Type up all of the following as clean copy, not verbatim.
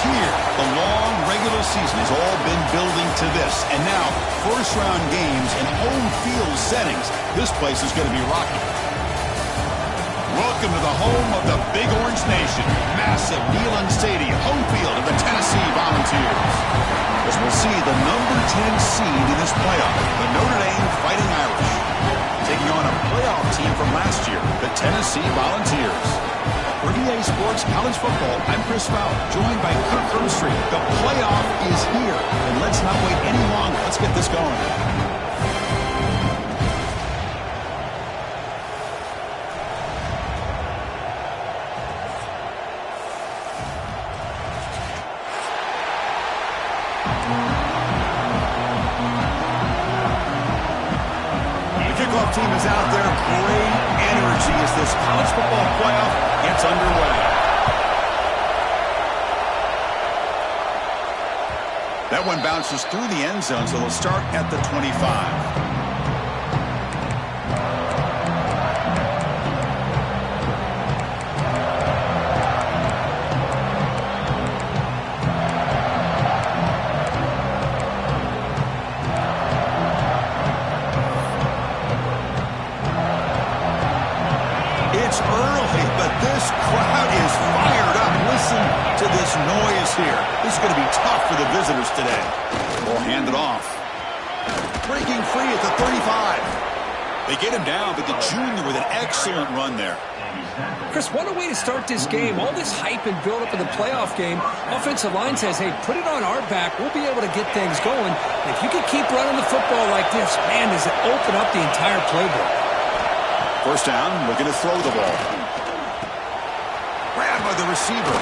here. The long regular season has all been building to this. And now, first-round games in home field settings. This place is going to be rocky. Welcome to the home of the Big Orange Nation. Massive Neyland Stadium, home field of the Tennessee Volunteers. As we'll see the number 10 seed in this playoff, the Notre Dame Fighting Irish, taking on a playoff team from last year, the Tennessee Volunteers. For EA Sports College Football, I'm Chris Fowler, joined by Kirk Herbstreit. The playoff is here, and let's not wait any longer. Let's get this going. Team is out there. Great energy as this college football playoff gets underway. That one bounces through the end zone, so they'll start at the 25. It's early, but this crowd is fired up. Listen to this noise here. This is going to be tough for the visitors today. We'll hand it off. Breaking free at the 35. They get him down, but the junior with an excellent run there. Chris, what a way to start this game. All this hype and build-up of the playoff game. Offensive line says, hey, put it on our back. We'll be able to get things going. And if you can keep running the football like this, man, does it open up the entire playbook. First down, looking to throw the ball. Grabbed by the receiver.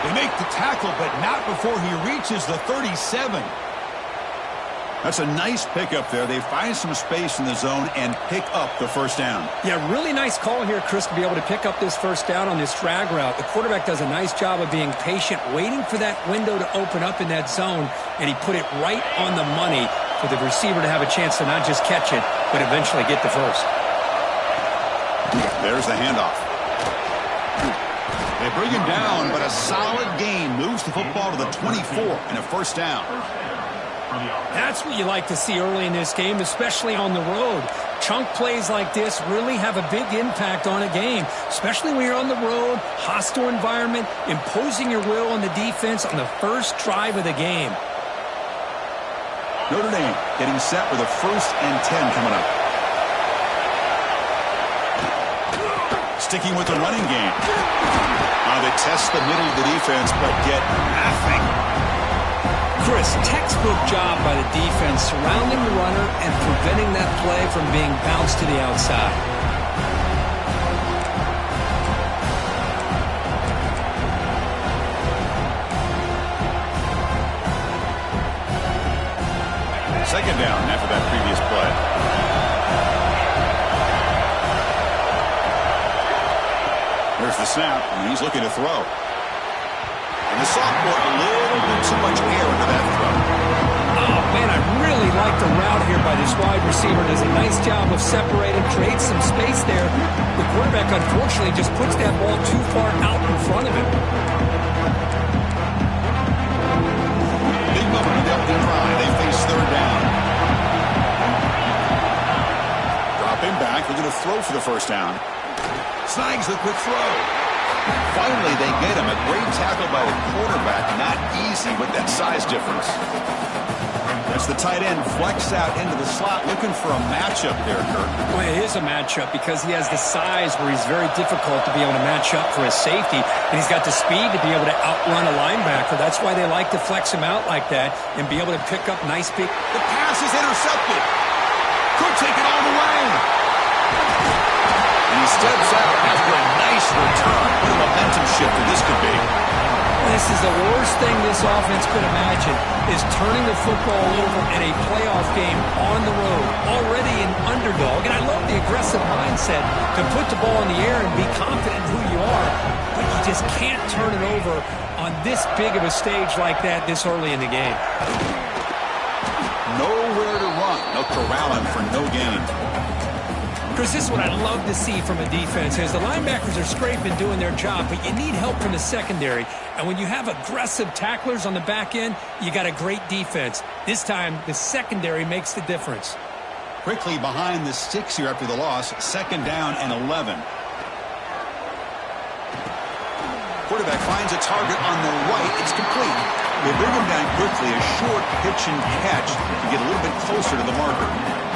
They make the tackle, but not before he reaches the 37. That's a nice pickup there. They find some space in the zone and pick up the first down. Yeah, really nice call here, Chris, to be able to pick up this first down on this drag route. The quarterback does a nice job of being patient, waiting for that window to open up in that zone, and he put it right on the money for the receiver to have a chance to not just catch it, but eventually get the first. There's the handoff. They bring him down, but a solid gain moves the football to the 24 and a first down. That's what you like to see early in this game, especially on the road. Chunk plays like this really have a big impact on a game, especially when you're on the road, hostile environment, imposing your will on the defense on the first drive of the game. Notre Dame getting set with a 1st and 10 coming up. Sticking with the running game. They test the middle of the defense, but get nothing. Chris, textbook job by the defense surrounding the runner and preventing that play from being bounced to the outside. Second down after that previous play. There's the snap, and he's looking to throw. And the sophomore, a little bit too much air into that throw. Oh, man, I really like the route here by this wide receiver. Does a nice job of separating, creates some space there. The quarterback, unfortunately, just puts that ball too far out in front of him. Big moment on the opening drive. They face third down. Drop him back. They're going to throw for the first down. Snags the quick throw. Finally, they get him. A great tackle by the quarterback. Not easy with that size difference. That's the tight end flex out into the slot, looking for a matchup there, Kirk. Well, it is a matchup because he has the size where he's very difficult to be able to match up for his safety, and he's got the speed to be able to outrun a linebacker. That's why they like to flex him out like that and be able to pick up nice big. The pass is intercepted. Could take it all the way. And he steps out after a nice return. What a momentum shifter this could be. This is the worst thing this offense could imagine, is turning the football over in a playoff game on the road. Already an underdog, and I love the aggressive mindset to put the ball in the air and be confident in who you are, but you just can't turn it over on this big of a stage like that this early in the game. Nowhere to run. No corralling for no gain. Chris, this is what I love to see from a defense. As the linebackers are scraping, doing their job, but you need help from the secondary. And when you have aggressive tacklers on the back end, you got a great defense. This time, the secondary makes the difference. Quickly behind the sticks here after the loss. 2nd down and 11. Quarterback finds a target on the right. It's complete. They bring him down quickly. A short pitch and catch to get a little bit closer to the marker.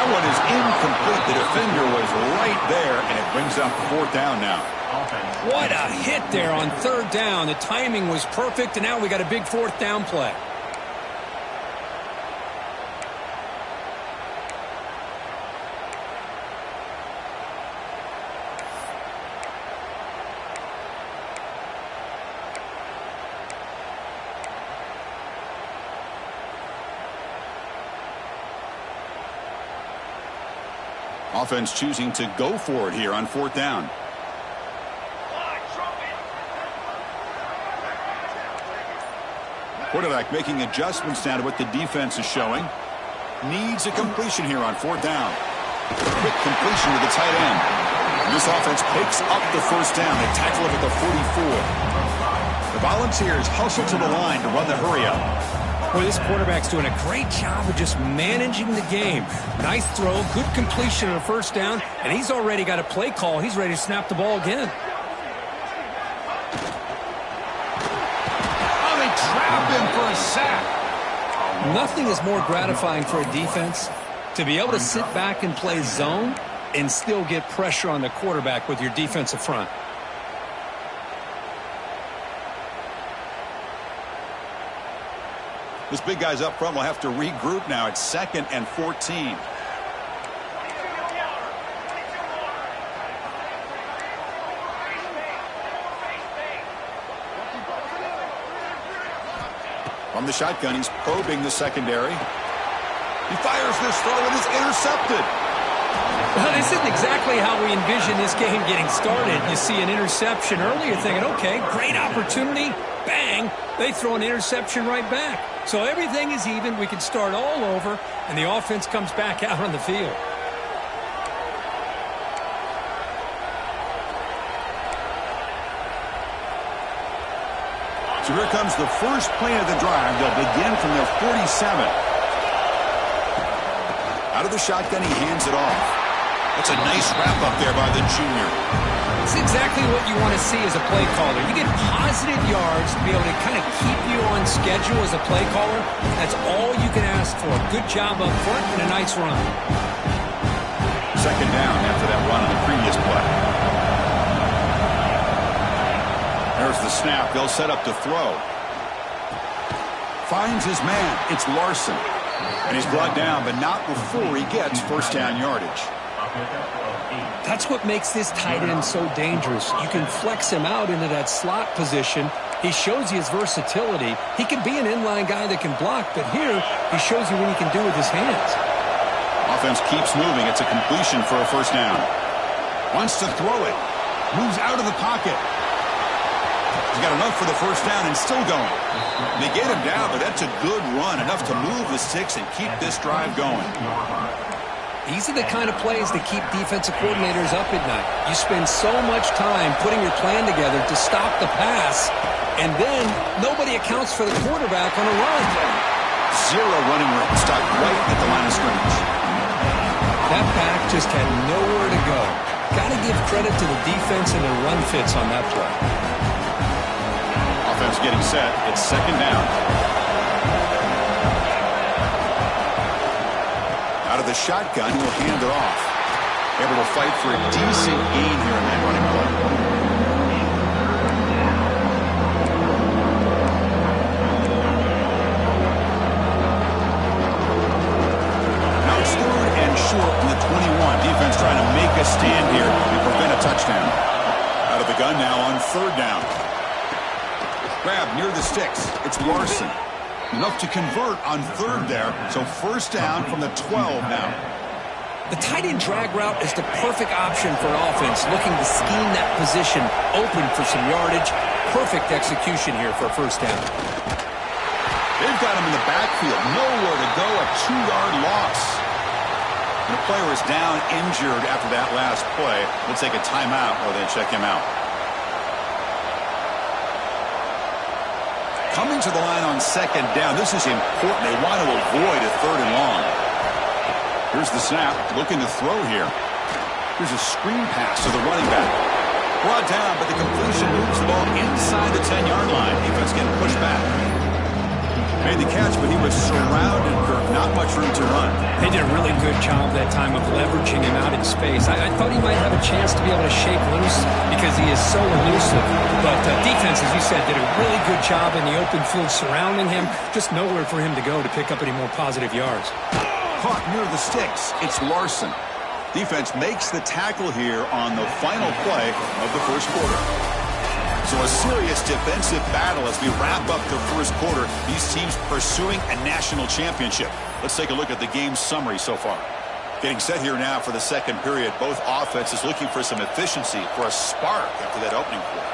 One is incomplete. The defender was right there, and it brings up 4th down now. What a hit there on 3rd down. The timing was perfect, and now we got a big 4th down play. Offense choosing to go for it here on 4th down. Quarterback making adjustments now to what the defense is showing. Needs a completion here on 4th down. Quick completion to the tight end. This offense picks up the 1st down. They tackle it at the 44. The Volunteers hustle to the line to run the hurry up. Boy, this quarterback's doing a great job of just managing the game. Nice throw, good completion on a 1st down, and he's already got a play call. He's ready to snap the ball again. Oh, they trap him for a sack. Nothing is more gratifying for a defense to be able to sit back and play zone and still get pressure on the quarterback with your defensive front. This big guy's up front will have to regroup now. It's 2nd and 14. From the shotgun, he's probing the secondary. He fires this throw and is intercepted. Well, this isn't exactly how we envision this game getting started. You see an interception early, you're thinking, okay, great opportunity. Bang, they throw an interception right back. So everything is even. We can start all over, and the offense comes back out on the field. So here comes the first play of the drive. They'll begin from their 47. Out of the shotgun, he hands it off. That's a nice wrap-up there by the junior. It's exactly what you want to see as a play caller. You get positive yards to be able to kind of keep you on schedule as a play caller. That's all you can ask for. Good job up front and a nice run. 2nd down after that run on the previous play. There's the snap. They'll set up to throw. Finds his man. It's Larson. And he's brought down, but not before he gets 1st down yardage. That's what makes this tight end so dangerous. You can flex him out into that slot position. He shows you his versatility. He can be an inline guy that can block, but here he shows you what he can do with his hands. Offense keeps moving. It's a completion for a 1st down. Wants to throw it. Moves out of the pocket. He's got enough for the 1st down and still going. They get him down, but that's a good run. Enough to move the sticks and keep this drive going. These are the kind of plays that keep defensive coordinators up at night. You spend so much time putting your plan together to stop the pass, and then nobody accounts for the quarterback on a run. 0 running room. Stopped right at the line of scrimmage. That back just had nowhere to go. Got to give credit to the defense and their run fits on that play. Offense getting set. It's 2nd down. Out of the shotgun, he'll hand it off. Able to fight for a decent gain here in that running play. Now it's 3rd and short from the 21. Defense trying to make a stand here and prevent a touchdown. Out of the gun now on 3rd down. Grab near the sticks. It's Larson. Enough to convert on 3rd there. So 1st down from the 12 now. The tight end drag route is the perfect option for an offense looking to scheme that position open for some yardage. Perfect execution here for a first down. They've got him in the backfield. Nowhere to go, a 2-yard loss. And the player is down injured after that last play. We'll take a timeout while they check him out. Coming to the line on second down. This is important. They want to avoid a 3rd and long. Here's the snap, looking to throw here. Here's a screen pass to the running back. Brought down, but the completion moves the ball inside the 10-yard line. Defense getting pushed back. Made the catch, but he was surrounded, Kirk. Not much room to run. They did a really good job that time of leveraging him out in space. I thought he might have a chance to be able to shake loose because he is so elusive. But defense, as you said, did a really good job in the open field surrounding him. Just nowhere for him to go to pick up any more positive yards. Caught near the sticks. It's Larson. Defense makes the tackle here on the final play of the first quarter. So a serious defensive battle as we wrap up the first quarter. These teams pursuing a national championship. Let's take a look at the game summary so far. Getting set here now for the second period. Both offenses looking for some efficiency, for a spark after that opening quarter.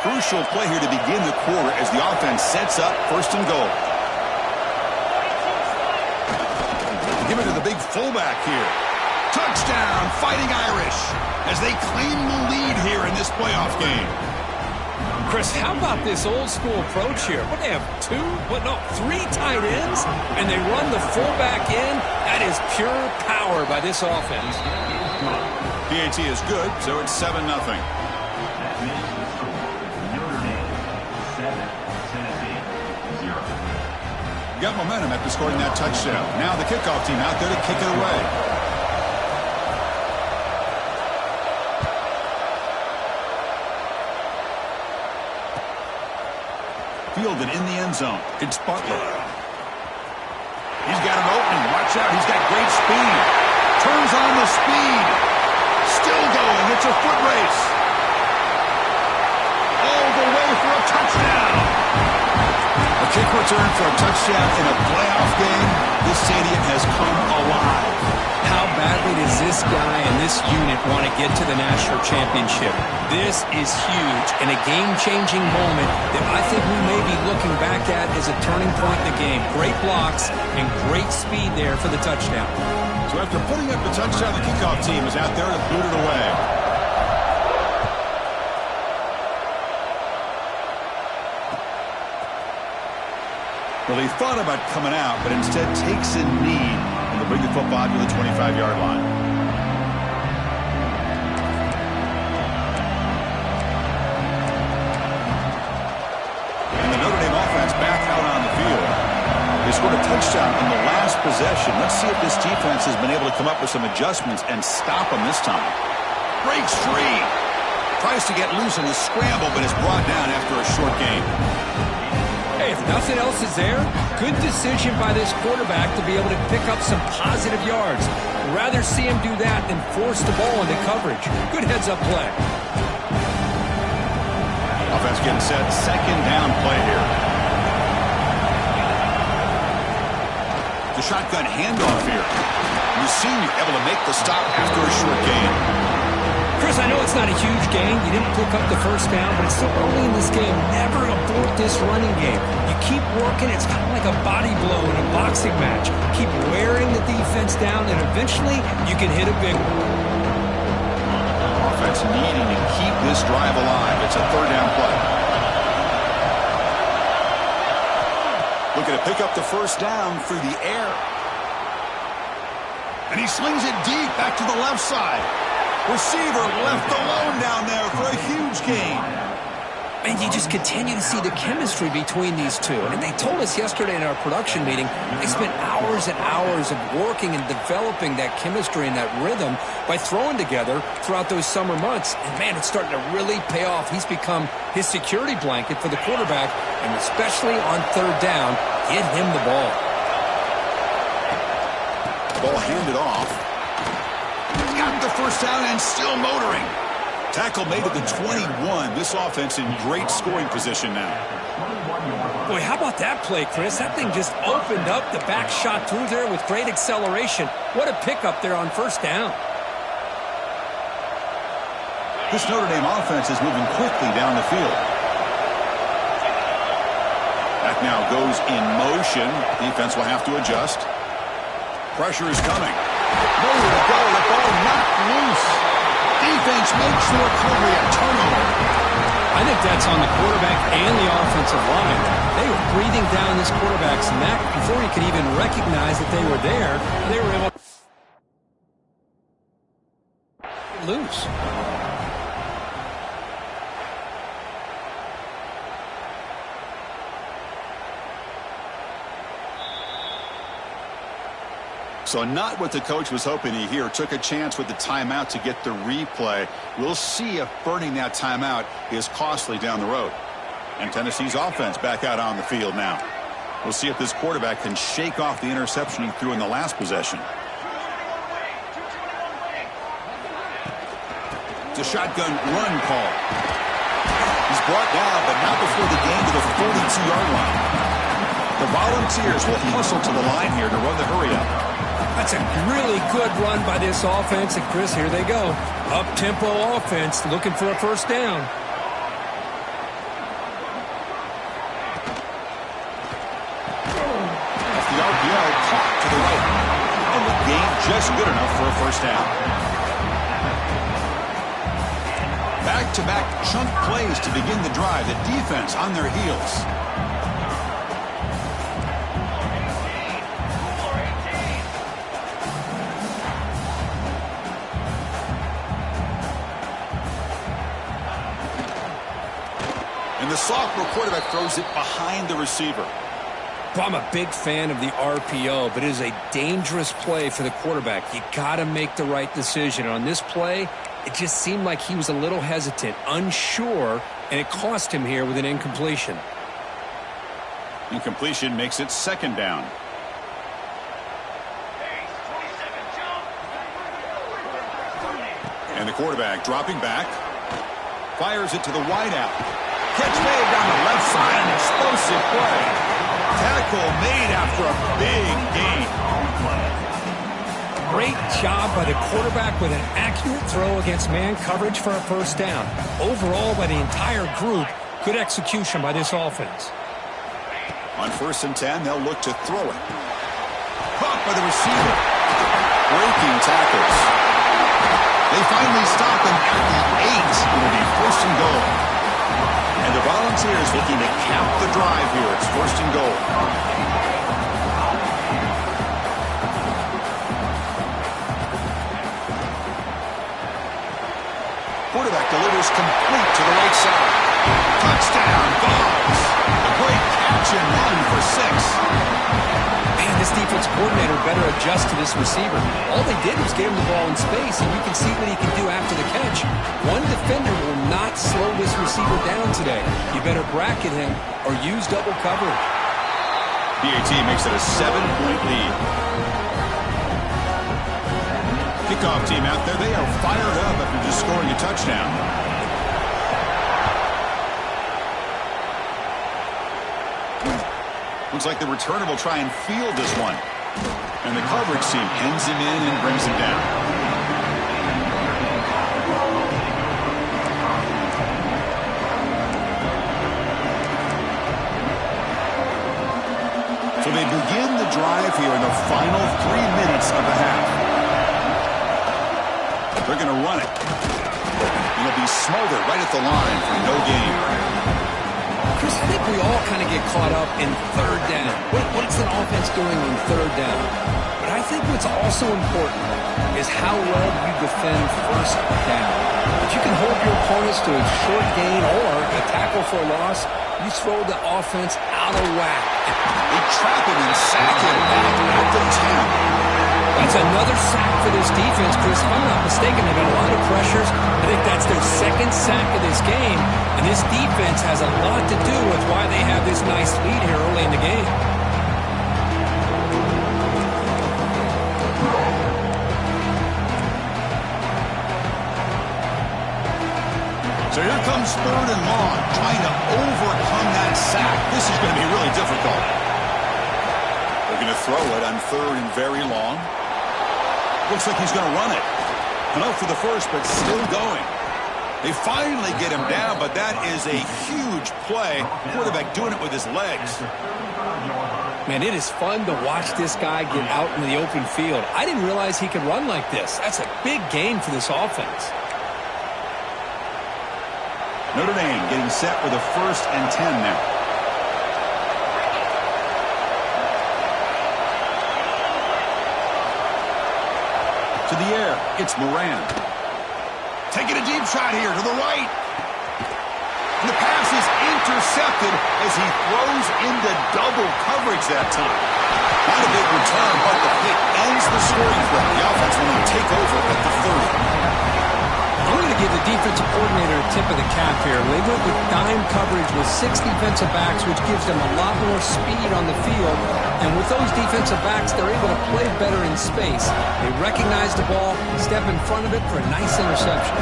Crucial play here to begin the quarter as the offense sets up 1st and goal. Give it to the big fullback here. Touchdown, Fighting Irish, as they claim the lead here in this playoff game. Chris, how about this old-school approach here? What, they have 3 tight ends, and they run the fullback in? That is pure power by this offense. PAT is good, so it's 7-0. Got momentum after scoring that touchdown. Now the kickoff team out there to kick it away. Fielded in the end zone. It's Butler. He's got an opening. Watch out. He's got great speed. Turns on the speed. Still going. It's a foot race. All the way for a touchdown. A kick return for a touchdown in a playoff game. This stadium has come alive. How badly does this guy and this unit want to get to the national championship? This is huge and a game-changing moment that I think we may be looking back at as a turning point in the game. Great blocks and great speed there for the touchdown. So after putting up the touchdown, the kickoff team is out there to boot it away. Well, he thought about coming out, but instead takes a knee and will bring the football to the 25-yard line. And the Notre Dame offense back out on the field. They scored a touchdown in the last possession. Let's see if this defense has been able to come up with some adjustments and stop them this time. Breaks free. Tries to get loose in the scramble, but is brought down after a short gain. Hey, if nothing else is there, good decision by this quarterback to be able to pick up some positive yards. Rather see him do that than force the ball into coverage. Good heads-up play. Offense getting set. Second down play here. The shotgun handoff here. Senior able to make the stop after a short gain. Chris, I know it's not a huge gain. You didn't pick up the first down, but it's still early in this game. Never abort this running game. You keep working. It's kind of like a body blow in a boxing match. Keep wearing the defense down, and eventually you can hit a big one. Offense needing to keep this drive alive. It's a third down play. Looking to pick up the first down through the air. And he slings it deep back to the left side. Receiver left alone down there for a huge gain. And you just continue to see the chemistry between these two. And they told us yesterday in our production meeting, they spent hours and hours of working and developing that chemistry and that rhythm by throwing together throughout those summer months. And, man, it's starting to really pay off. He's become his security blanket for the quarterback, and especially on third down, get him the ball. Ball handed off. Got the first down and still motoring. Tackle made at the 21. This offense in great scoring position now. Boy, how about that play, Chris? That thing just opened up. The back shot through there with great acceleration. What a pickup there on first down. This Notre Dame offense is moving quickly down the field. That now goes in motion. Defense will have to adjust. Pressure is coming. Nowhere to go. The ball knocked loose. Defense makes the recovery, a turnover. I think that's on the quarterback and the offensive line. They were breathing down this quarterback's neck before he could even recognize that they were there. They were able to lose. So not what the coach was hoping to hear. Took a chance with the timeout to get the replay. We'll see if burning that timeout is costly down the road. And Tennessee's offense back out on the field now. We'll see if this quarterback can shake off the interception he threw in the last possession. It's a shotgun run call. He's brought down, but not before the gain to the 42-yard line. The Volunteers will hustle to the line here to run the hurry-up. That's a really good run by this offense. And, Chris, here they go. Up-tempo offense looking for a first down. Off the RPO, caught to the right. And the gain just good enough for a first down. Back-to-back chunk plays to begin the drive. The defense on their heels. The sophomore quarterback throws it behind the receiver. Well, I'm a big fan of the RPO, but it is a dangerous play for the quarterback. You got to make the right decision. On this play, it just seemed like he was a little hesitant, unsure, and it cost him here with an incompletion. Incompletion makes it second down. And the quarterback dropping back. Fires it to the wideout. Catch made down the left side, an explosive play. Tackle made after a big gain. Great job by the quarterback with an accurate throw against man coverage for a first down. Overall, by the entire group, good execution by this offense. On 1st and 10, they'll look to throw it. Caught by the receiver. Breaking tackles. They finally stop him at the 8. It'll be 1st and goal. And the Volunteers looking to cap the drive here. It's 1st and goal. Quarterback delivers complete to the right side. Touchdown, Vols. A great catch and run for 6. Man, this defense coordinator better adjust to this receiver. All they did was give him the ball in space, and you can see what he can do after the catch. One defender will not slow this receiver down today. You better bracket him or use double cover. PAT makes it a 7-point lead. Kickoff team out there, they are fired up after just scoring a touchdown. Looks like the returner will try and field this one. And the coverage team pins him in and brings him down. So they begin the drive here in the final 3 minutes of the half. They're going to run it. It'll be smothered right at the line for no gain. Chris, I think we all kind of get caught up in third down. What's an offense doing on third down? But I think what's also important is how well you defend first down. If you can hold your opponents to a short gain or a tackle for a loss, you throw the offense out of whack. They trap him and sack him back at the 10. That's another sack for this defense, Chris. If I'm not mistaken, they've got a lot of pressures. I think that's their second sack of this game. And this defense has a lot to do with why they have this nice lead here early in the game. comes 3rd and long, trying to overcome that sack. This is going to be really difficult. They're going to throw it on 3rd and very long. Looks like he's going to run it. Enough for the first, but still going. They finally get him down, but that is a huge play. Quarterback doing it with his legs. Man, it is fun to watch this guy get out in the open field. I didn't realize he could run like this. That's a big gain for this offense. Notre Dame getting set with a 1st and 10 now. To the air, it's Moran. Taking a deep shot here to the right. And the pass is intercepted as he throws into double coverage that time. Not a big return, but the hit ends the scoring threat. The offense will now take over at the 30. I'm going to give the defensive coordinator a tip of the cap here. They went with dime coverage with 6 defensive backs, which gives them a lot more speed on the field. And with those defensive backs, they're able to play better in space. They recognize the ball, step in front of it for a nice interception.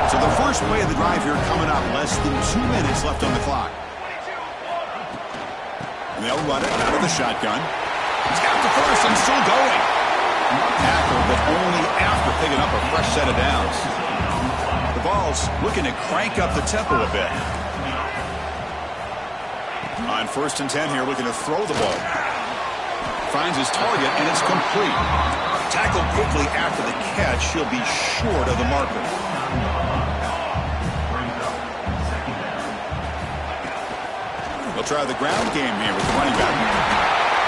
So the first play of the drive here coming up. Less than 2 minutes left on the clock. And they'll run it out of the shotgun. He's got the first and still going. Tackle, but only after picking up a fresh set of downs. The Vols looking to crank up the tempo a bit. On 1st and 10 here, looking to throw the ball. Finds his target, and it's complete. Tackled quickly after the catch. He'll be short of the marker. They'll try the ground game here with the running back.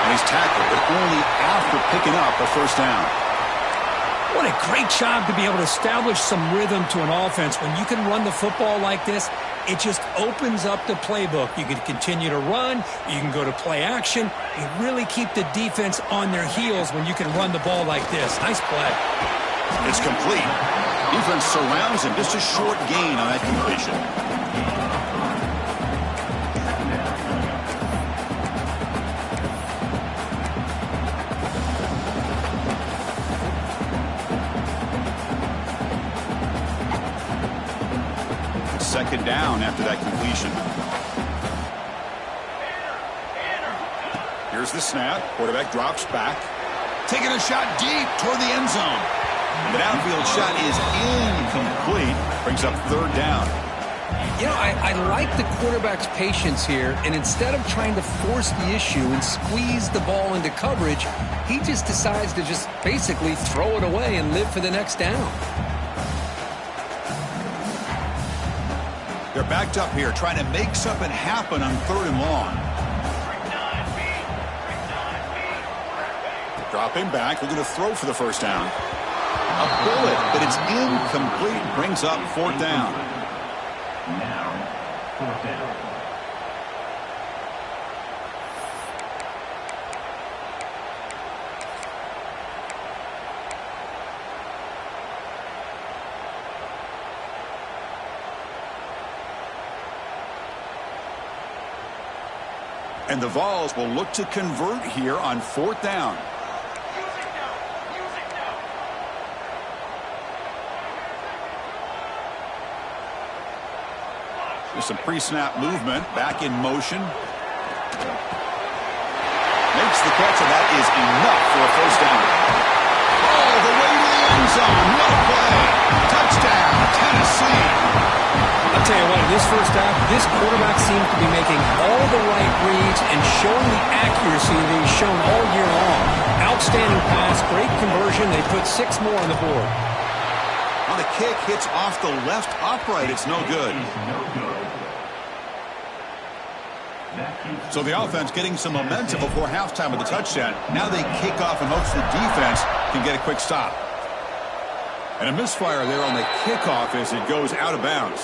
And he's tackled, but only after picking up a 1st down. What a great job to be able to establish some rhythm to an offense. When you can run the football like this, it just opens up the playbook. You can continue to run. You can go to play action. You really keep the defense on their heels when you can run the ball like this. Nice play. It's complete. Defense surrounds him. Just a short gain on that completion. Second down after that completion. Here's the snap. Quarterback drops back. Taking a shot deep toward the end zone. The downfield shot is incomplete. Brings up 3rd down. You know, I like the quarterback's patience here, and instead of trying to force the issue and squeeze the ball into coverage, he just decides to just basically throw it away and live for the next down. They're backed up here, trying to make something happen on 3rd and long. Dropping back, looking to throw for the 1st down. A bullet, but it's incomplete. Brings up 4th down. Now, 4th down. And the Vols will look to convert here on 4th down. There's some pre-snap movement. Back in motion. Makes the catch, and that is enough for a 1st down. All the way to the end zone. What a play. Touchdown, Tennessee. I'll tell you what, in this first half, this quarterback seems to be making all the right reads and showing the accuracy that he's shown all year long. Outstanding pass, great conversion. They put 6 more on the board. On the kick, hits off the left upright. It's no good. So the offense getting some momentum before halftime with the touchdown. Now they kick off in hopes the defense can get a quick stop. And a misfire there on the kickoff as it goes out of bounds.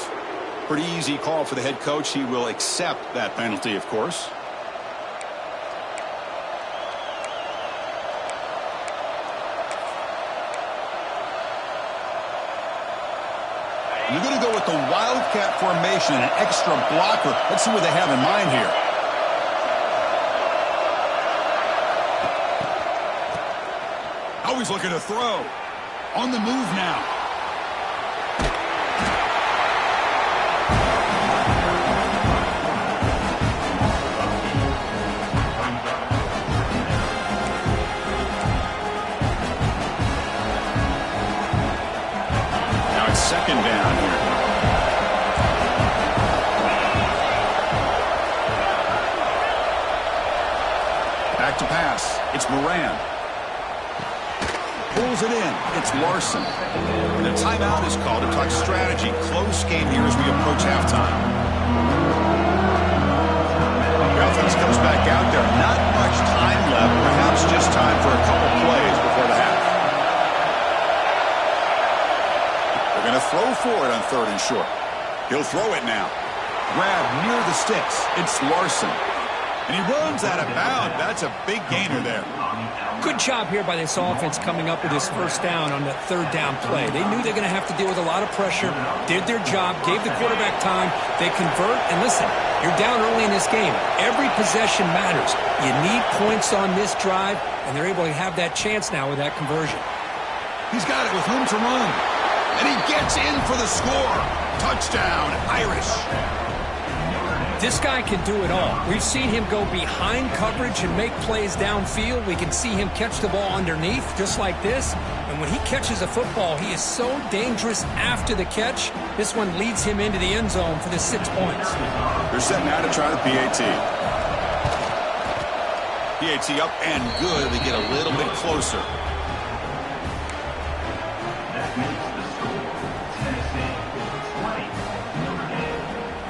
Pretty easy call for the head coach. He will accept that penalty, of course. You're going to go with the Wildcat formation and an extra blocker. Let's see what they have in mind here. Always looking to throw. On the move now. second down here. Back to pass. It's Moran. Pulls it in. It's Larson. And a timeout is called to talk strategy. Close game here as we approach halftime. The offense comes back out there. Not much time left. Perhaps just time for a couple plays before the half. They're going to throw for it on 3rd and short. He'll throw it now. Grab near the sticks. It's Larson. And he runs out of bounds. That's a big gainer there. Good job here by this offense coming up with this first down on the 3rd down play. They knew they're going to have to deal with a lot of pressure, did their job, gave the quarterback time. They convert, and listen, you're down early in this game. Every possession matters. You need points on this drive, and they're able to have that chance now with that conversion. He's got it with room to run. And he gets in for the score. Touchdown, Irish. This guy can do it all. We've seen him go behind coverage and make plays downfield. We can see him catch the ball underneath, just like this. And when he catches a football, he is so dangerous after the catch. This one leads him into the end zone for the 6 points. They're setting out to try the PAT. PAT up and good. They get a little bit closer.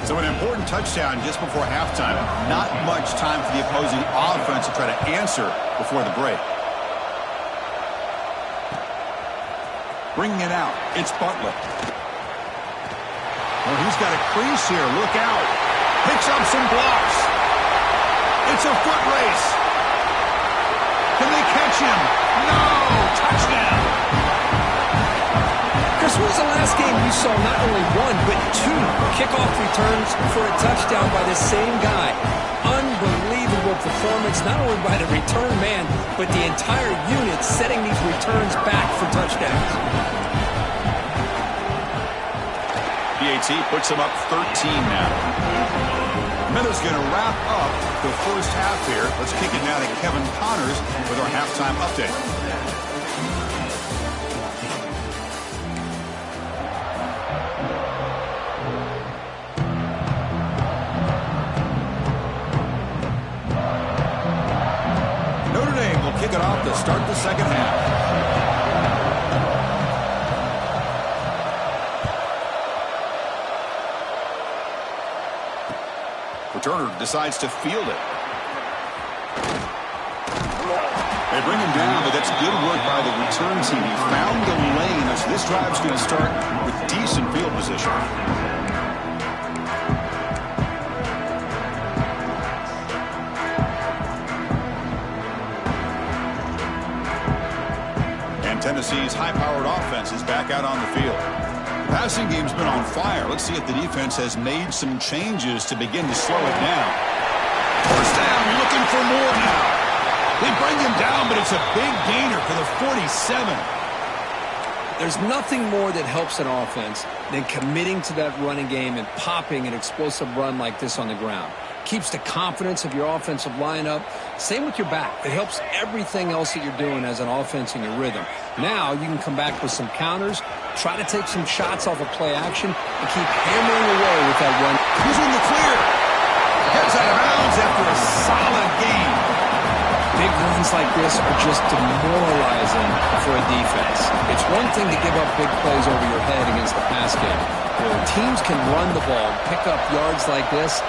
So an important touchdown just before halftime. Not much time for the opposing offense to try to answer before the break. Bringing it out, it's Butler. Well, he's got a crease here. Look out. Picks up some blocks. It's a foot race. Can they catch him? No! Touchdown! Chris, when was the last game you saw not only 1, but 2 kickoff returns for a touchdown by the same guy? Unbelievable performance, not only by the return man, but the entire unit setting these returns back for touchdowns. PAT puts him up 13 now. Miller's going to wrap up the first half here. Let's kick it now to Kevin Connors with our halftime update. Kick it off to start the second half. Returner decides to field it. They bring him down, but that's good work by the return team. He found the lane, so this drive's going to start with decent field position. Tennessee's high-powered offense is back out on the field. The passing game's been on fire. Let's see if the defense has made some changes to begin to slow it down. First down, looking for more now. They bring him down, but it's a big gainer for the 47. There's nothing more that helps an offense than committing to that running game and popping an explosive run like this on the ground. Keeps the confidence of your offensive lineup. Same with your back. It helps everything else that you're doing as an offense in your rhythm. Now you can come back with some counters, try to take some shots off of play action, and keep hammering away with that run. Who's in the clear? Heads out of bounds after a solid game. Big runs like this are just demoralizing for a defense. It's one thing to give up big plays over your head against the pass game. When teams can run the ball, pick up yards like this,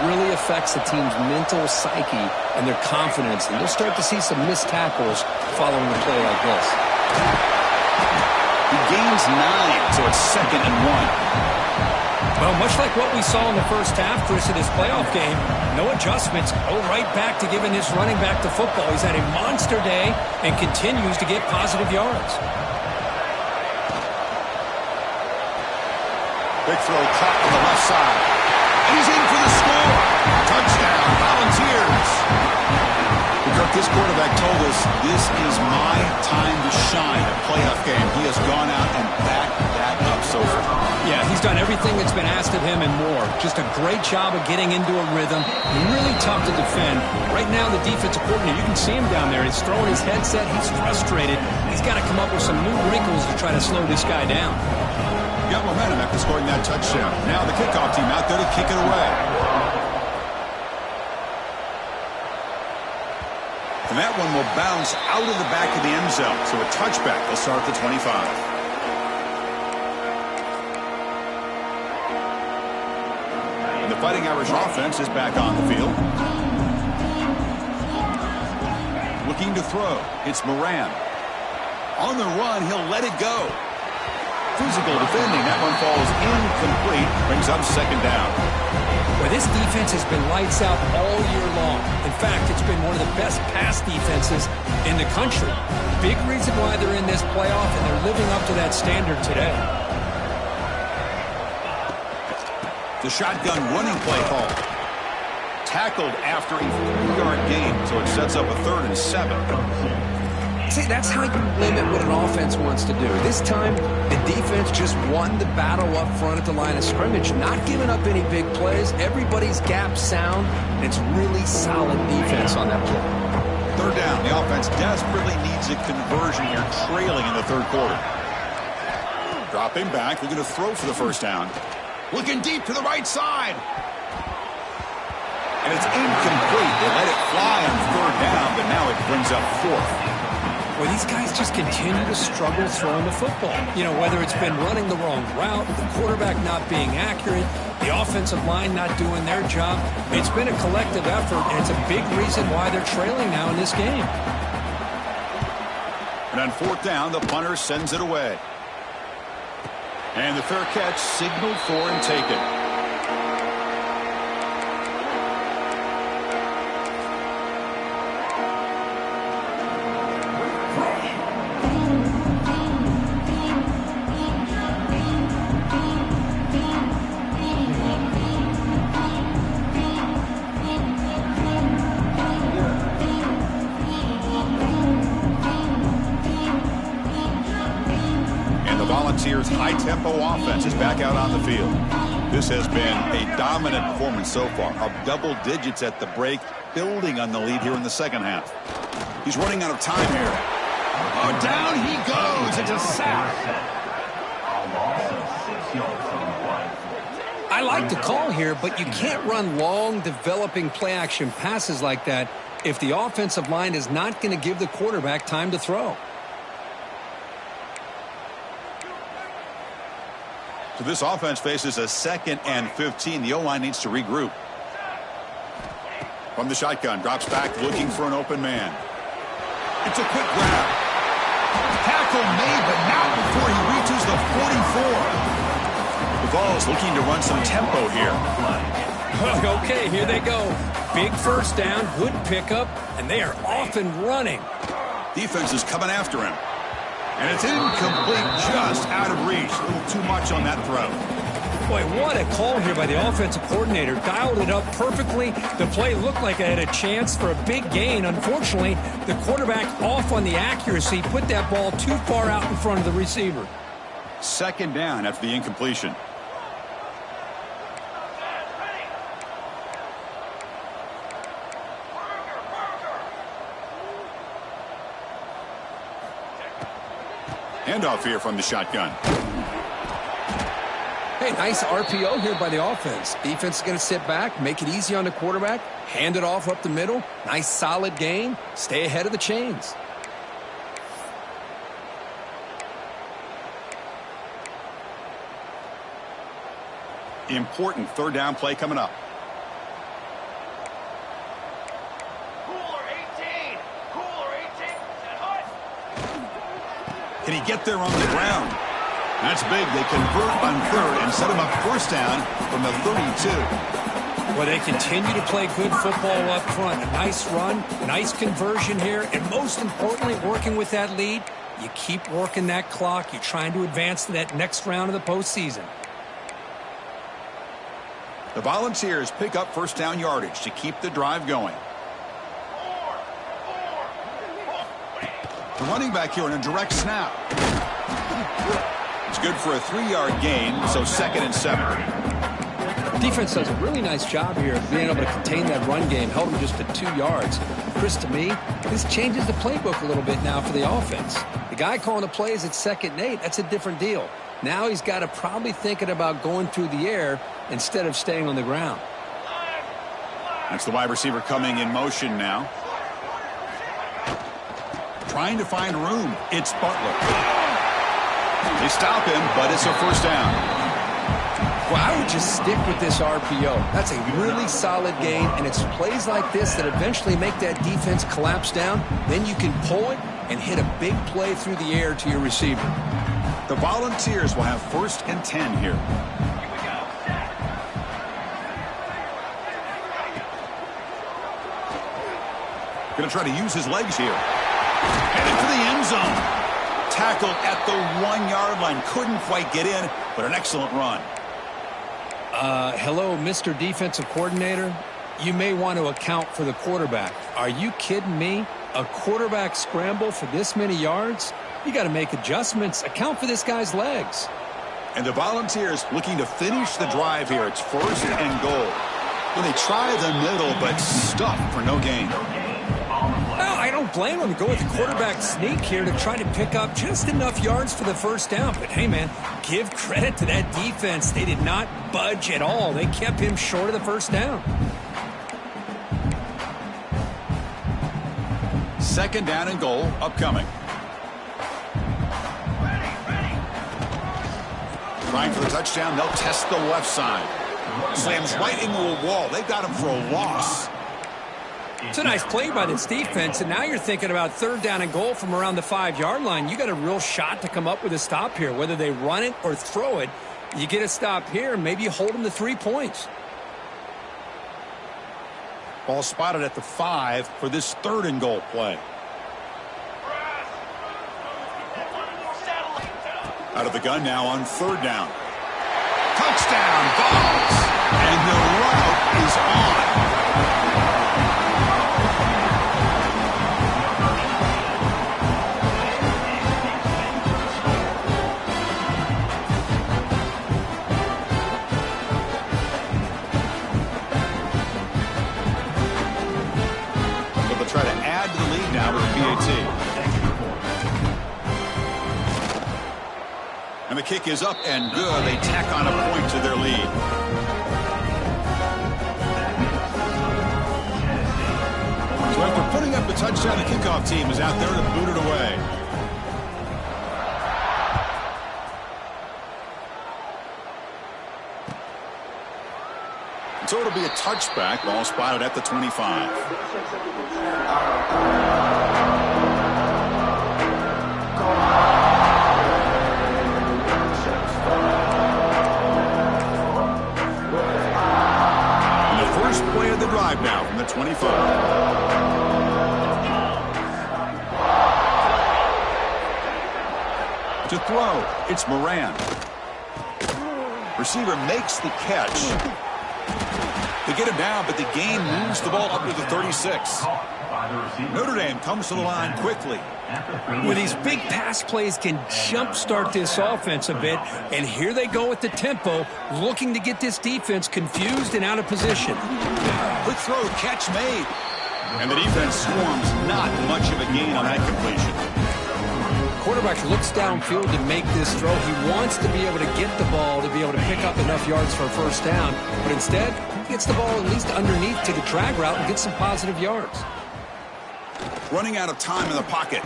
really affects the team's mental psyche and their confidence, and you'll start to see some missed tackles following a play like this. He gains 9, so it's 2nd and 1. Well, much like what we saw in the first half, Chris, of this playoff game, no adjustments. Go right back to giving this running back to football. He's had a monster day and continues to get positive yards. Big throw caught on the left side. And he's in for the score. Touchdown, Volunteers. Kirk, this quarterback told us this is my time to shine, a playoff game. He has gone out and backed that up so far. Yeah, he's done everything that's been asked of him and more. Just a great job of getting into a rhythm. Really tough to defend. Right now, the defensive coordinator, you can see him down there. He's throwing his headset. He's frustrated. He's got to come up with some new wrinkles to try to slow this guy down. Got momentum after scoring that touchdown. Now the kickoff team out there to kick it away. And that one will bounce out of the back of the end zone. So a touchback will start at the 25. The Fighting Irish offense is back on the field. Looking to throw. It's Moran. On the run, he'll let it go. Physical defending. That one falls incomplete. Brings up second down. Well, this defense has been lights out all year long. In fact, it's been one of the best pass defenses in the country. Big reason why they're in this playoff, and they're living up to that standard today. The shotgun running play call. Tackled after a 3-yard gain, so it sets up a 3rd and 7. See, that's how you limit what an offense wants to do. This time, the defense just won the battle up front at the line of scrimmage, not giving up any big plays. Everybody's gap sound, and it's really solid defense on that play. 3rd down. The offense desperately needs a conversion here, trailing in the 3rd quarter. Dropping back, looking to throw for the 1st down. Looking deep to the right side. And it's incomplete. They let it fly on 3rd down, but now it brings up 4th. Well, these guys just continue to struggle throwing the football. You know, whether it's been running the wrong route, the quarterback not being accurate, the offensive line not doing their job. It's been a collective effort, and it's a big reason why they're trailing now in this game. And on 4th down, the punter sends it away. And the fair catch signaled for and taken. Volunteers' high-tempo offense is back out on the field. This has been a dominant performance so far, of double digits at the break, building on the lead here in the 2nd half. He's running out of time here. Oh, down he goes. It's a sack. I like the call here, but you can't run long, developing play-action passes like that if the offensive line is not going to give the quarterback time to throw. So this offense faces a 2nd and 15. The O-line needs to regroup. From the shotgun, drops back, looking for an open man. It's a quick grab. Tackle made, but not before he reaches the 44. The Vols looking to run some tempo here. Okay, here they go. Big 1st down, good pickup, and they are off and running. Defense is coming after him. And it's incomplete, just out of reach. A little too much on that throw. Boy, what a call here by the offensive coordinator. Dialed it up perfectly. The play looked like it had a chance for a big gain. Unfortunately, the quarterback off on the accuracy, put that ball too far out in front of the receiver. 2nd down after the incompletion. Handoff here from the shotgun. Hey, nice RPO here by the offense. Defense is going to sit back, make it easy on the quarterback, hand it off up the middle. Nice solid gain. Stay ahead of the chains. Important 3rd down play coming up. Can he get there on the ground? That's big. They convert on 3rd and set him up 1st down from the 32. Well, they continue to play good football up front. A nice run, nice conversion here, and most importantly, working with that lead, you keep working that clock. You're trying to advance to that next round of the postseason. The Volunteers pick up 1st down yardage to keep the drive going. The running back here in a direct snap. It's good for a 3-yard gain, so 2nd and 7. Defense does a really nice job here of being able to contain that run game, held them just to 2 yards. Chris, to me, this changes the playbook a little bit now for the offense. The guy calling the plays at 2nd and 8, that's a different deal. Now he's got to probably thinking about going through the air instead of staying on the ground. That's the wide receiver coming in motion now. Trying to find room. It's Butler. They stop him, but it's a first down. Well, I would just stick with this RPO. That's a really solid gain, and it's plays like this that eventually make that defense collapse down. Then you can pull it and hit a big play through the air to your receiver. The Volunteers will have 1st and 10 here. Going to try to use his legs here. Headed for the end zone. Tackled at the 1-yard line. Couldn't quite get in, but an excellent run. Hello, Mr. Defensive Coordinator. You may want to account for the quarterback. Are you kidding me? A quarterback scramble for this many yards? You got to make adjustments. Account for this guy's legs. And the Volunteers looking to finish the drive here. It's 1st and goal. Well, they try the middle, but stuffed for no gain. Well, I don't blame him to go with the quarterback sneak here to try to pick up just enough yards for the first down. But, hey, man, give credit to that defense. They did not budge at all. They kept him short of the first down. 2nd down and goal upcoming. Trying for the touchdown. They'll test the left side. Slams right into a wall. They got him for a loss. It's a nice play by this defense, and now you're thinking about 3rd down and goal from around the 5-yard line. You got a real shot to come up with a stop here. Whether they run it or throw it, you get a stop here, and maybe you hold them to 3 points. Ball spotted at the 5 for this 3rd and goal play. Out of the gun now on 3rd down. Touchdown, Vols! And the route is on. Try to add to the lead now with the PAT. And the kick is up and good. They tack on a point to their lead. So after putting up the touchdown, the kickoff team is out there to boot it away. So it'll be a touchback. Ball spotted at the 25. And the first play of the drive now from the 25. To throw, it's Moran. Receiver makes the catch. They get him down, but the gain moves the ball up to the 36. Notre Dame comes to the line quickly. Well, these big pass plays can jumpstart this offense a bit, and here they go with the tempo, looking to get this defense confused and out of position. Quick throw, catch made. And the defense swarms, not much of a gain on that completion. Quarterback looks downfield to make this throw. He wants to be able to get the ball to be able to pick up enough yards for a first down, but instead, he gets the ball at least underneath to the drag route and gets some positive yards. Running out of time in the pocket.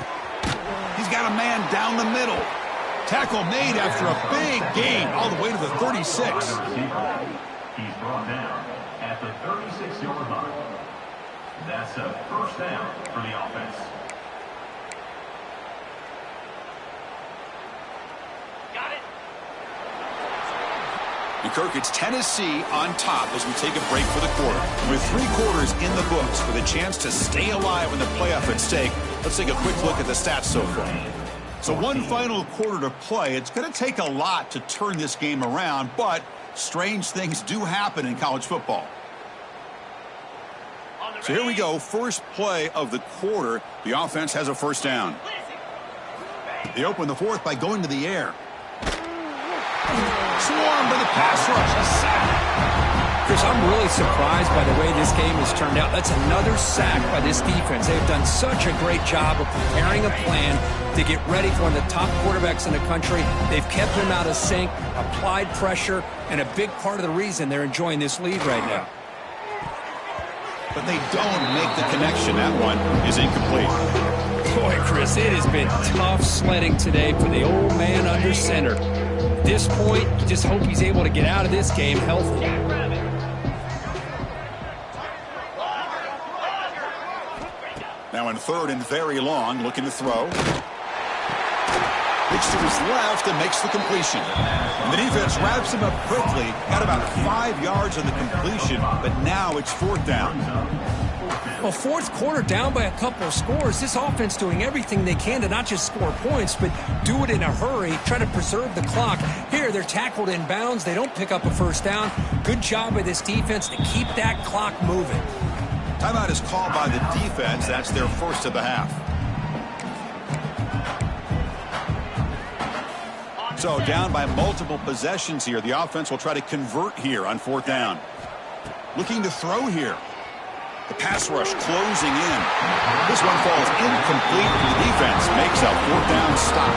He's got a man down the middle. Tackle made after a big gain all the way to the 36. He's brought down at the 36-yard line. That's a first down for the offense. And Kirk, it's Tennessee on top as we take a break for the quarter. With 3 quarters in the books with a chance to stay alive in the playoff at stake, let's take a quick look at the stats so far. So one final quarter to play. It's going to take a lot to turn this game around, but strange things do happen in college football. So here we go, first play of the quarter. The offense has a first down. They open the 4th by going to the air. Swarmed by the pass rush. A sack. Chris, I'm really surprised by the way this game has turned out. That's another sack by this defense. They've done such a great job of preparing a plan to get ready for one of the top quarterbacks in the country. They've kept him out of sync, applied pressure, and a big part of the reason they're enjoying this lead right now. But they don't make the connection. That one is incomplete. Boy, Chris, it has been tough sledding today for the old man under center. At this point, you just hope he's able to get out of this game healthy. Now in third and very long, looking to throw. Pitch to his left and makes the completion. And the defense wraps him up quickly. Got about 5 yards on the completion, but now it's fourth down. Well, fourth quarter down by a couple of scores. This offense doing everything they can to not just score points, but do it in a hurry, try to preserve the clock. Here, they're tackled in bounds. They don't pick up a first down. Good job by this defense to keep that clock moving. Timeout is called by the defense. That's their first of the half. So down by multiple possessions here. The offense will try to convert here on fourth down. Looking to throw here. The pass rush closing in. This one falls incomplete, and the defense makes a fourth down stop.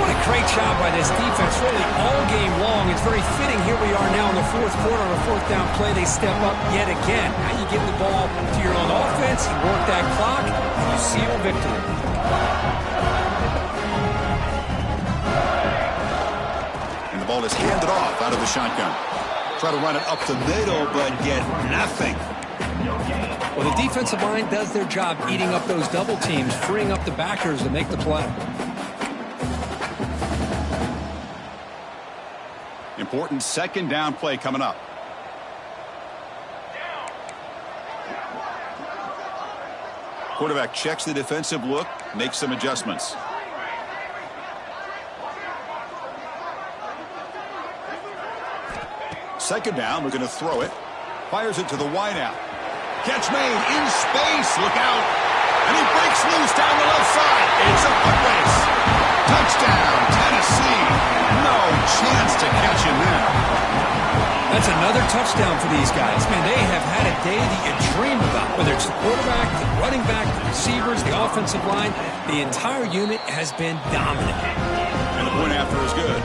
What a great job by this defense, really all game long. It's very fitting. Here we are now in the fourth quarter on a fourth down play. They step up yet again. Now you give the ball to your own offense, you work that clock, and you seal victory. And the ball is handed off out of the shotgun. Try to run it up the middle, but get nothing. Well, the defensive line does their job eating up those double teams, freeing up the backers to make the play. Important second down play coming up. Quarterback checks the defensive look, makes some adjustments. Second down, we're going to throw it. Fires it to the wideout. Catch made in space. Look out. And he breaks loose down the left side. It's a foot race. Touchdown, Tennessee. No chance to catch him there. That's another touchdown for these guys. Man, they have had a day that you dream about. Whether it's the quarterback, the running back, the receivers, the offensive line, the entire unit has been dominant. And the point after is good.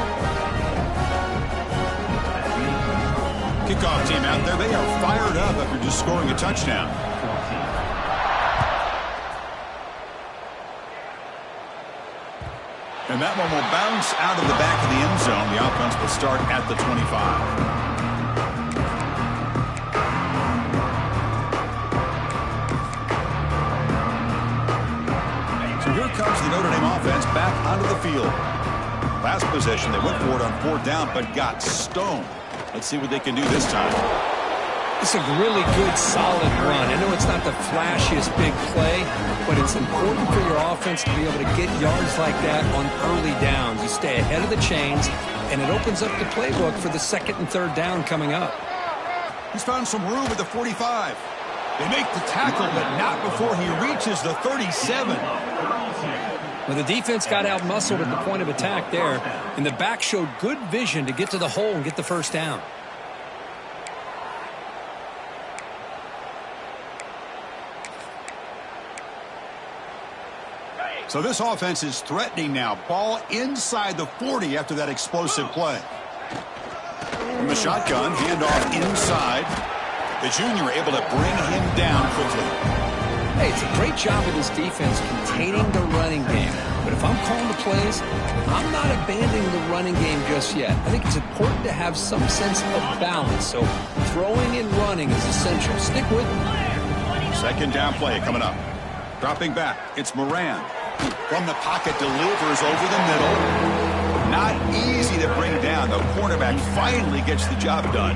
Kickoff team out there. They are fired up after just scoring a touchdown. And that one will bounce out of the back of the end zone. The offense will start at the 25. So here comes the Notre Dame offense back onto the field. Last possession, they went for it on fourth down, but got stoned. Let's see what they can do this time. It's a really good, solid run. I know it's not the flashiest big play, but it's important for your offense to be able to get yards like that on early downs. You stay ahead of the chains, and it opens up the playbook for the second and third down coming up. He's found some room at the 45. They make the tackle, but not before he reaches the 37. Well, the defense got out-muscled at the point of attack there, and the back showed good vision to get to the hole and get the first down. So this offense is threatening now. Ball inside the 40 after that explosive play. From the shotgun, handoff inside. The junior able to bring him down quickly. Hey, it's a great job of this defense containing the running game. But if I'm calling the plays, I'm not abandoning the running game just yet. I think it's important to have some sense of balance. So throwing and running is essential. Stick with it. Second down play coming up. Dropping back, it's Moran. From the pocket, delivers over the middle. Not easy to bring down. The cornerback finally gets the job done.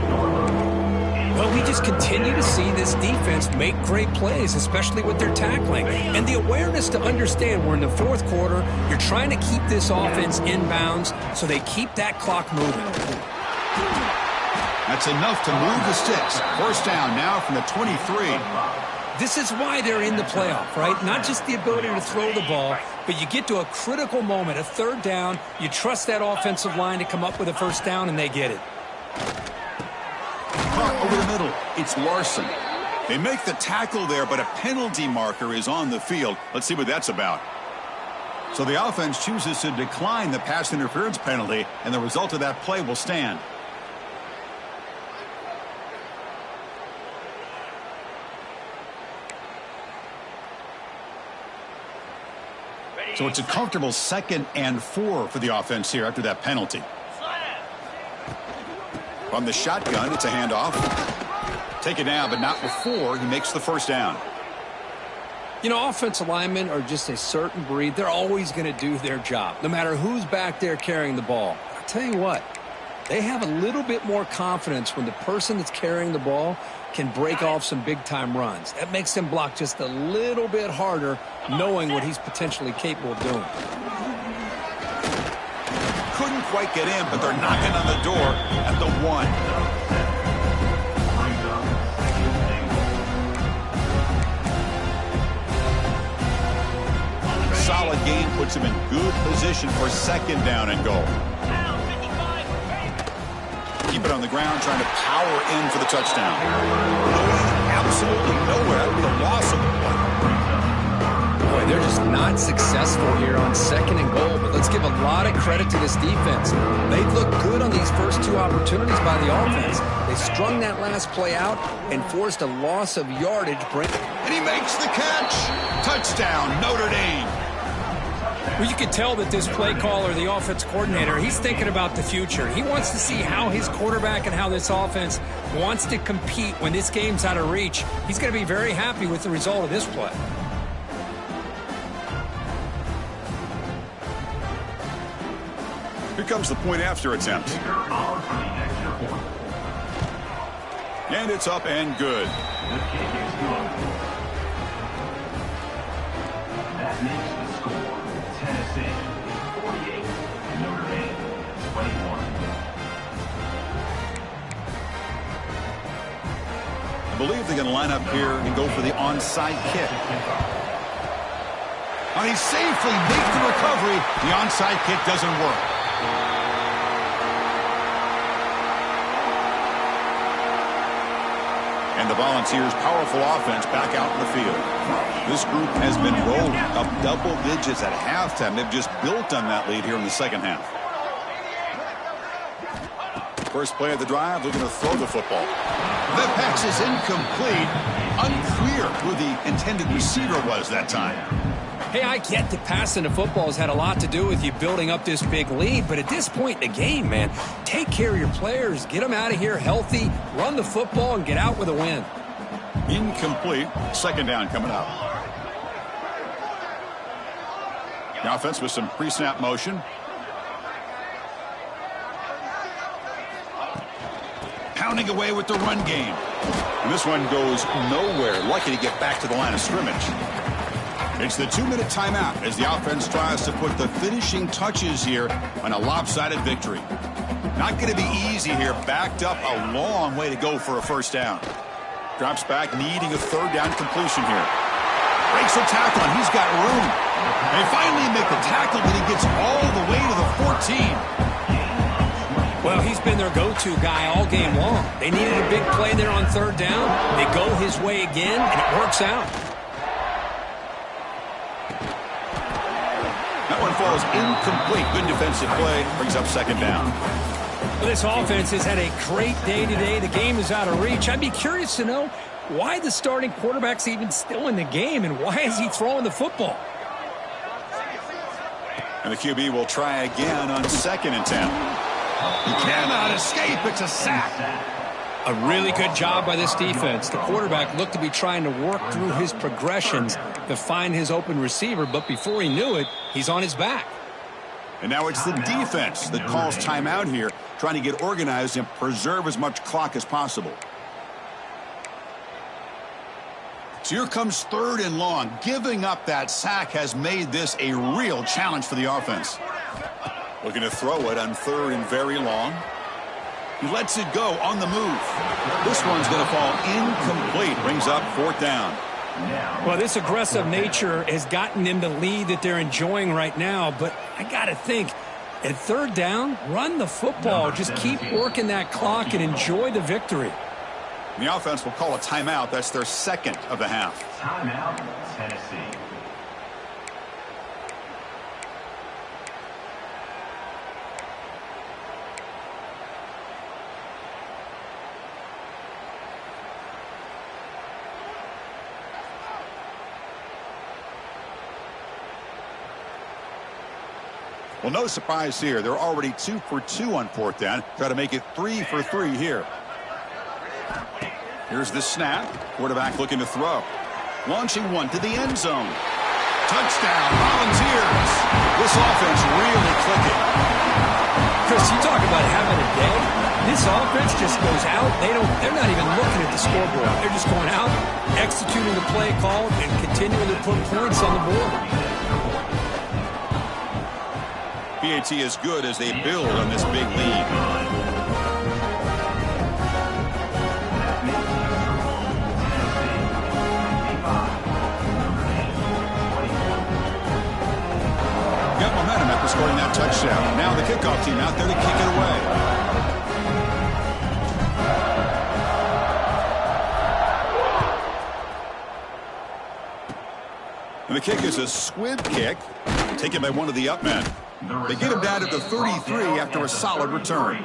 Well, we just continue to see this defense make great plays, especially with their tackling. And the awareness to understand we're in the fourth quarter, you're trying to keep this offense in bounds so they keep that clock moving. That's enough to move the sticks. First down now from the 23. This is why they're in the playoff, right? Not just the ability to throw the ball, but you get to a critical moment, a third down, you trust that offensive line to come up with a first down, and they get it. over the middle. It's Larson. They make the tackle there, but a penalty marker is on the field. Let's see what that's about. So the offense chooses to decline the pass interference penalty, and the result of that play will stand. So it's a comfortable 2nd and 4 for the offense here after that penalty. From the shotgun, it's a handoff. Take it down, but not before he makes the first down. You know, offensive linemen are just a certain breed. They're always going to do their job, no matter who's back there carrying the ball. I'll tell you what, they have a little bit more confidence when the person that's carrying the ball can break off some big-time runs. That makes them block just a little bit harder, knowing what he's potentially capable of doing. Couldn't quite get in, but they're knocking on the door at the 1. Solid game puts him in good position for 2nd down and goal. Keep it on the ground, trying to power in for the touchdown. Going absolutely nowhere with the loss of the play. Boy, they're just not successful here on 2nd and goal, but let's give a lot of credit to this defense. They've looked good on these first 2 opportunities by the offense. They strung that last play out and forced a loss of yardage. And he makes the catch. Touchdown, Notre Dame. Well, you can tell that this play caller, the offense coordinator, he's thinking about the future. He wants to see how his quarterback and how this offense wants to compete when this game's out of reach. He's going to be very happy with the result of this play. Here comes the point after attempt. And it's up and good. The kick is good. That makes the score. Tennessee 48, Notre Dame 21. I believe they're going to line up here and go for the onside kick. And he safely makes the recovery. The onside kick doesn't work. And the Volunteers' powerful offense back out in the field. This group has been rolling up double digits at halftime. They've just built on that lead here in the 2nd half. First play of the drive, looking to throw the football. The pass is incomplete. Unclear who the intended receiver was that time. Hey, I get that passing the football has had a lot to do with you building up this big lead, but at this point in the game, man, take care of your players, get them out of here healthy, run the football, and get out with a win. Incomplete. 2nd down coming up. The offense with some pre-snap motion. Pounding away with the run game. And this one goes nowhere. Lucky to get back to the line of scrimmage. It's the 2-minute timeout as the offense tries to put the finishing touches here on a lopsided victory. Not going to be easy here. Backed up a long way to go for a first down. Drops back, needing a 3rd down completion here. Breaks a tackle, and he's got room. They finally make the tackle, but he gets all the way to the 14. Well, he's been their go-to guy all game long. They needed a big play there on 3rd down. They go his way again, and it works out. That one falls incomplete. Good defensive play. Brings up 2nd down. Well, this offense has had a great day today. The game is out of reach. I'd be curious to know why the starting quarterback's even still in the game, and why is he throwing the football? And the QB will try again on 2nd and 10. He cannot escape. It's a sack. A really good job by this defense. The quarterback looked to be trying to work through his progressions to find his open receiver, but before he knew it, he's on his back. And now it's the defense that calls timeout here, trying to get organized and preserve as much clock as possible. So here comes 3rd and long. Giving up that sack has made this a real challenge for the offense. Looking to throw it on 3rd and very long. He lets it go on the move. This one's going to fall incomplete. Brings up 4th down. Well, this aggressive nature has gotten them the lead that they're enjoying right now, but I got to think, at 3rd down, run the football. Just keep working that clock and enjoy the victory. The offense will call a timeout. That's their second of the half. Timeout, Tennessee. Well, no surprise here. They're already 2 for 2 on fourth down. Try to make it 3 for 3 here. Here's the snap. Quarterback looking to throw. Launching one to the end zone. Touchdown, Volunteers. This offense really clicking. Chris, you talk about having a day. This offense just goes out. They're not even looking at the scoreboard. They're just going out, executing the play call, and continuing to put points on the board. PAT is good as they build on this big lead. Got momentum after scoring that touchdown. Now the kickoff team out there to kick it away. And the kick is a squib kick, taken by one of the up men. They get him down at the 33 after a solid return.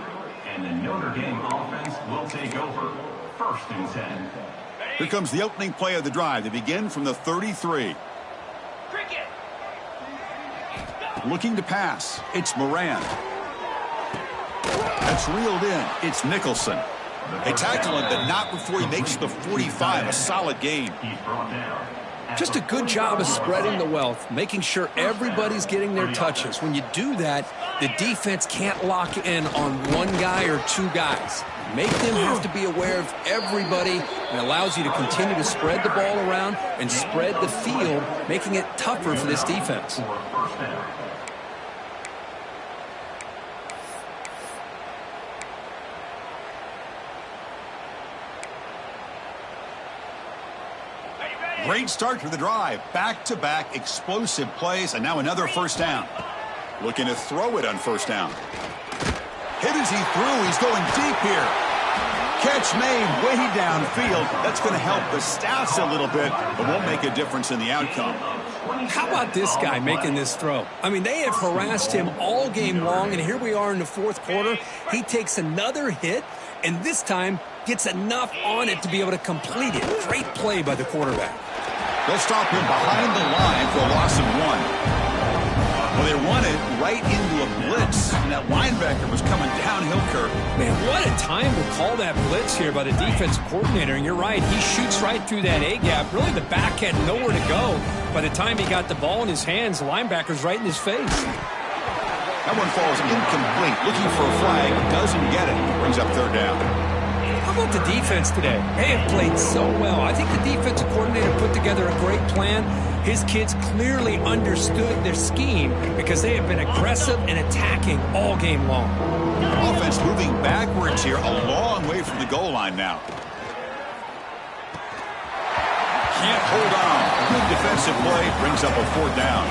And the Notre Dame offense will take over. 1st and 10. Here comes the opening play of the drive. They begin from the 33. Looking to pass. It's Moran. That's reeled in. It's Nicholson. They tackle him, but not before he makes the 45. A solid gain. He's brought down. Just a good job of spreading the wealth, making sure everybody's getting their touches. When you do that, the defense can't lock in on one guy or two guys. Make them have to be aware of everybody, and allows you to continue to spread the ball around and spread the field, making it tougher for this defense. For 1st down. Great start to the drive. Back-to-back explosive plays, and now another 1st down. Looking to throw it on 1st down. Hit as he threw. He's going deep here. Catch made way downfield. That's going to help the Stats a little bit, but won't make a difference in the outcome. How about this guy making this throw? I mean, they have harassed him all game long, and here we are in the 4th quarter. He takes another hit, and this time gets enough on it to be able to complete it. Great play by the quarterback. They'll stop him behind the line for a loss of 1. Well, they run it right into a blitz, and that linebacker was coming downhill, Kirk. Man, what a time to call that blitz here by the defensive coordinator. And you're right, he shoots right through that A-gap. Really, the back had nowhere to go. By the time he got the ball in his hands, the linebacker's right in his face. That one falls incomplete. Looking for a flag, doesn't get it. Brings up 3rd down. How about the defense today? They have played so well. I think the defensive coordinator put together a great plan. His kids clearly understood their scheme because they have been aggressive and attacking all game long. Offense moving backwards here, a long way from the goal line now. Can't hold on. Good defensive play, brings up a 4th down.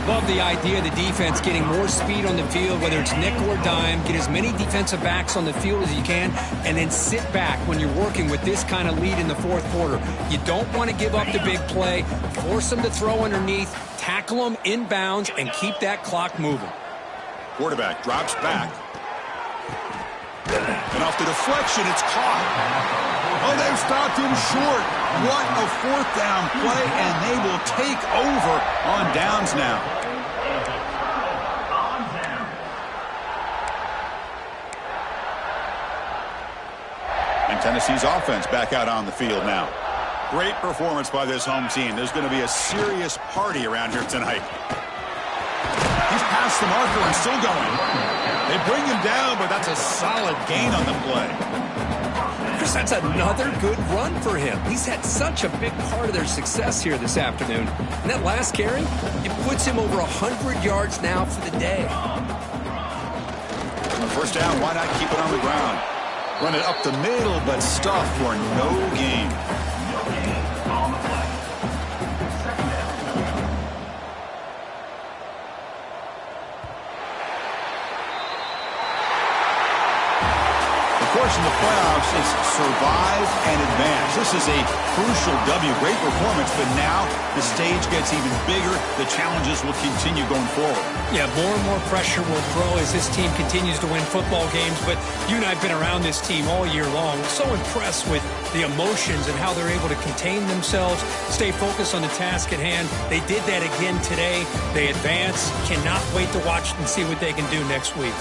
Love the idea of the defense getting more speed on the field, whether it's nickel or dime. Get as many defensive backs on the field as you can, and then sit back when you're working with this kind of lead in the 4th quarter. You don't want to give up the big play. Force them to throw underneath, tackle them inbounds, and keep that clock moving. Quarterback drops back. And off the deflection, it's caught. Oh, they've stopped him short. What a 4th down play, and they will take over on downs now. And Tennessee's offense back out on the field now. Great performance by this home team. There's going to be a serious party around here tonight. He's past the marker and still going. They bring him down, but that's a solid gain on the play. Chris, that's another good run for him. He's had such a big part of their success here this afternoon. And that last carry, it puts him over 100 yards now for the day. On 1st down, why not keep it on the ground? Run it up the middle, but stuff for no gain. course, in the playoffs, it's survive and advance. This is a crucial W. Great performance, but now the stage gets even bigger. The challenges will continue going forward. Yeah, more and more pressure will grow as this team continues to win football games, but you and I have been around this team all year long. So impressed with the emotions and how they're able to contain themselves, stay focused on the task at hand. They did that again today. They advance. Cannot wait to watch and see what they can do next week.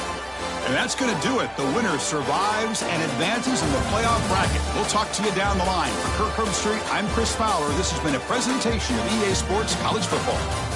And that's going to do it. The winner survives and advances in the playoff bracket. We'll talk to you down the line. For Kirk Herbstreit, I'm Chris Fowler. This has been a presentation of EA Sports College Football.